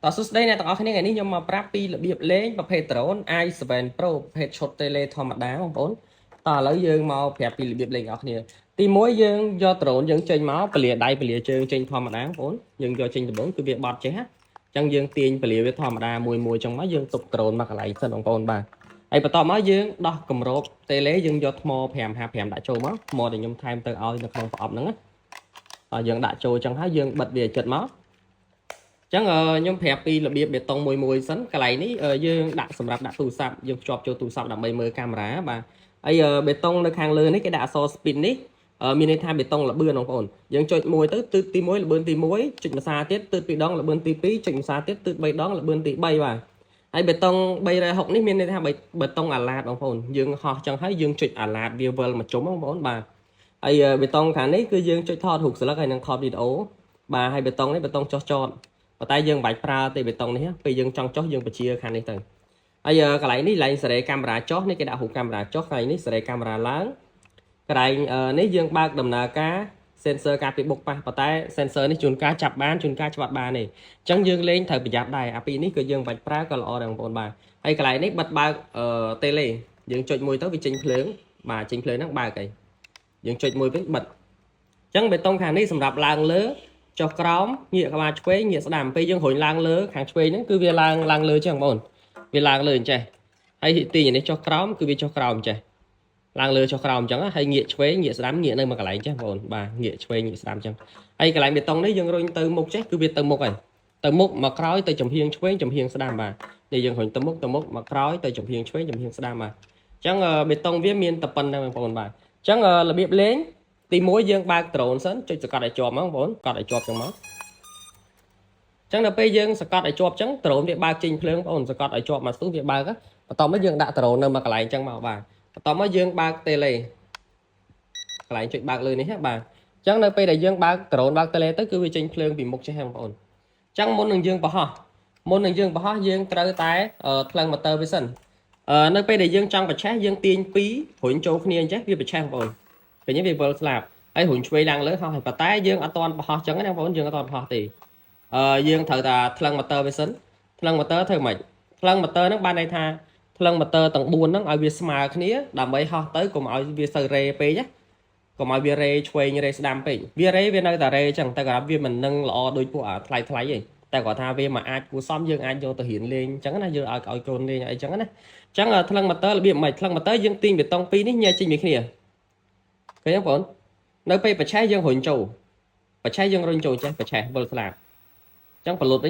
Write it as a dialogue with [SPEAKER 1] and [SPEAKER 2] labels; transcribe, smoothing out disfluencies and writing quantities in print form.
[SPEAKER 1] តោះសួស្តីអ្នកទាំងអស់គ្នាថ្ងៃនេះខ្ញុំមកប្រាប់ពីរបៀបលេងប្រភេទ drone i7 Pro ប្រភេទ shot tele ធម្មតាបងប្អូនតោះឥឡូវយើងមកប្រាប់ពីរបៀបលេងអ្នកគ្នាទី1យើងយក drone យើងចេញមកពលាដៃពលាជើងចេញធម្មតាបងប្អូនយើងយកចេញដំបូងគឺវាបត់ចេះណាអញ្ចឹងយើងទាញពលាវាធម្មតាមួយចឹងមកយើងទប់ drone មកកន្លែងសិនបងប្អូនបាទហើយបន្ទាប់មកយើងដោះគម្រប tele យើងយកថ្ម 555 ដាក់ចូលមកថ្មដែលខ្ញុំថែមទៅឲ្យនៅក្នុងប្រអប់ហ្នឹងណាតោះយើងដាក់ចូលចឹងហើយយើងបិទវាចិត្តមកចឹងខ្ញុំប្រាប់ពីរបៀបបេតុងមួយសិនកន្លែងនេះយើងដាក់សម្រាប់ដាក់ទូរស័ព្ទយើងភ្ជាប់ចូលទូរស័ព្ទដើម្បីមើលកាមេរ៉ាបាទហើយបេតុងនៅខាងលើនេះគេដាក់អក្សរ spin នេះមានន័យថាបេតុងលបឿនបងប្អូនយើងចុចមួយទៅទិសទី1លបឿនទី1ចុចម្សាទៀតទិស2ដងលបឿនទី2ចុចម្សាទៀតទិស3ដងលបឿនទី3បាទហើយបេតុង360នេះមានន័យថាបេតុងអាឡាតបងប្អូនយើងហោះចឹងហើយយើងចុចអាឡាតវាវិលមកជុំបងប្អូនបាទហើយបេតុងខាងនេះគឺយើងចុចថតរូបស្លឹកហើយនឹងថតវីដេអូបាទហើយបេតុងនេះបេតុងចោះចតប៉ុន្តែយើងមិនបាច់ប្រើទេបេតុងនេះពេលយើងចង់ចុះយើងបញ្ជាខាងនេះទៅហើយកន្លែងនេះកន្លែងសេរីកាមេរ៉ាចុះនេះគេដាក់រូបកាមេរ៉ាចុះកន្លែងនេះសេរីកាមេរ៉ាឡើងកន្លែងនេះយើងបើកដំណើរការ sensor ការពីបុកប៉ះប៉ុន្តែ sensor នេះជួនកាលចាប់បានជួនកាលច្បាត់បានទេអញ្ចឹងយើងលេងត្រូវប្រយ័ត្នដែរអាពីរនេះគឺយើងមិនបាច់ប្រើក៏ល្អដែរបងប្អូនបាទហើយកន្លែងនេះបិទបើកtele យើងចុចមួយទៅវាចេញភ្លើងបាទចេញភ្លើងហ្នឹងបើកហើយយើងចុចមួយវិញបិទអញ្ចឹងបេតុងខាងនេះសម្រាប់ឡើងលើចុះក្រោមងាកក្បាលឆ្វេងងាកស្ដាំពេលយើងរុញឡើងលើខាងឆ្វេងហ្នឹងគឺវាឡើងលើចឹងបងប្អូនវាឡើងលើអញ្ចេះហើយទីនេះចុះក្រោមគឺវាចុះក្រោមអញ្ចេះឡើងលើចុះក្រោមអញ្ចឹងហើយងាកឆ្វេងងាកស្ដាំងាកនៅមួយកន្លែងចេះបងប្អូនបាទងាកឆ្វេងងាកស្ដាំអញ្ចឹងហើយកន្លែងបេតុងនេះយើងរុញទៅមុខចេះគឺវាទៅមុខហើយទៅមុខមកក្រោយទៅចំហៀងឆ្វេងចំហៀងស្ដាំបាទនេះយើងរុញទៅមុខមកក្រោយទៅចំហៀងឆ្វេងចំហៀងស្ដាំបាទអញ្ចឹងបេតុងវាមានតែប៉ុណ្្នឹងបងប្អូនបាទអញ្ចឹងរបៀបលេងទី1យើងបើក drone សិនចុចសកាត់ឲ្យជាប់មកបងប្អូនកត់ឲ្យជាប់ចឹងមកចឹងដល់ពេលយើងសកាត់ឲ្យជាប់ចឹង drone វាបើកចេញភ្លើងបងប្អូនសកាត់ឲ្យជាប់មកស្ទុះវាបើកបន្ទាប់មកយើងដាក់ drone នៅមួយកន្លែងចឹងមកបាទបន្ទាប់មកយើងបើក tele កន្លែងចុចបើកលើនេះបាទចឹងនៅពេលដែលយើងបើក drone បើក tele ទៅគឺវាចេញភ្លើងពីមុខចេះបងប្អូនចឹងមុននឹងយើងបង្ហោះយើងត្រូវតែថ្លឹង motor វាសិននៅពេលដែលយើងចង់បច្ឆេះយើងទាញ2រុញចូលគ្នាអញ្ចឹងវាបច្ឆេះបងប្អូនឃើញវាវិលស្លាប់ហើយរុញឆ្វេងឡើងលើហោះហើយប៉ុន្តែយើងអត់ទាន់បង្ហោះចឹងណាបងប្អូនយើងអត់ទាន់បង្ហោះទេយើងត្រូវតែថ្លឹង motor វាសិនថ្លឹង motor ធ្វើម៉េចថ្លឹង motor ហ្នឹងបានន័យថាថ្លឹង motor ទាំង4ហ្នឹងឲ្យវាស្មើគ្នាដើម្បីហោះទៅកុំឲ្យវាសូវរេពេកណាកុំឲ្យវារេឆ្វេងរេស្ដាំពេកវារេវានៅតែរេចឹងតែគាត់វាមិននឹងល្អដូចពួកថ្លៃទេតែគាត់ថាវាមកអាចគួសមយើងអាចយកទៅរៀនលេងចឹងណាយើងឲ្យកូនលេងអីចឹងណាចឹងថ្លឹង motor របៀបម៉េចថ្លឹង motor យើងទាញបេតុង2នេះញែកចេញពីគ្នាឃើញបងប្អូននៅពេលបច្ឆេះយើងរុញចូលបច្ឆេះយើងរុញចូលចេះបច្ឆេះវិលស្លាប់ចឹងប្រលត់